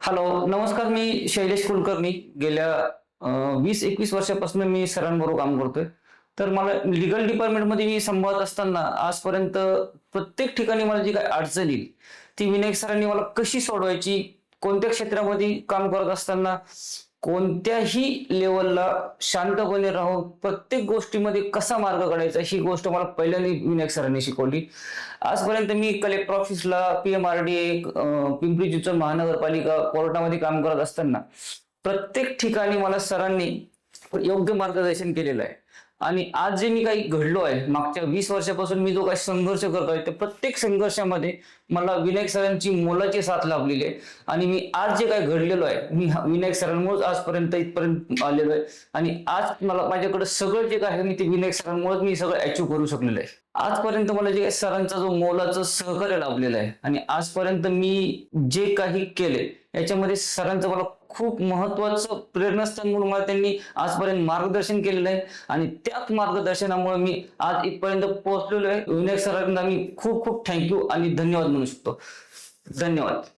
Hello, नमस्कार. मी शैलेश कुलकर्णी. गेल्या 20-21 वर्षापासून मी सरांबरोबर काम करतोय. तर मला लीगल डिपार्टमेंटमध्ये मी संभाळत असताना आजपर्यंत प्रत्येक ठिकाणी मला जी काही अडचण येईल, ती विनायक सरांनी मला कशी सोडवायची, कोणत्या क्षेत्रामध्ये काम करत असताना कोणत्याही लेवलला शांतपणे राहून प्रत्येक गोष्टीमध्ये कसा मार्ग काढायचा, ही गोष्ट मला पहिल्यांदा विनायक सरांनी शिकवली. आजपर्यंत मी कलेक्टर ऑफिसला, PMRDA, पिंपरी चिंचवड महानगरपालिका कोर्टामध्ये काम करत असताना प्रत्येक ठिकाणी मला सरांनी योग्य मार्गदर्शन केलेलं आहे. आणि आज जे मी काही घडलो आहे, मागच्या 20 वर्षापासून मी जो काही संघर्ष करतोय, त्या प्रत्येक संघर्षामध्ये मला विनायक सरांची मोलाची साथ लाभलेली आहे. आणि मी आज जे काही घडलेलो आहे, मी विनायक सरांमुळेच आजपर्यंत इथपर्यंत आलेलो आहे. आणि आज मला माझ्याकडे सगळं जे काही आहे, मी ते विनायक सरांमुळेच मी सगळं अचीव्ह करू शकलेलो आहे. आजपर्यंत मला जे काही सरांचा जो मोलाचं सहकार्य लाभलेलं आहे आणि आजपर्यंत मी जे काही केले याच्यामध्ये सरांचं मला खूप महत्वाचं प्रेरणास्थान म्हणून मला त्यांनी आजपर्यंत मार्गदर्शन केलेलं आहे. आणि त्याच मार्गदर्शनामुळे मी आज इथपर्यंत पोहोचलेलो आहे. विनायक सरांना मी खूप खूप थँक्यू आणि धन्यवाद म्हणू शकतो. धन्यवाद.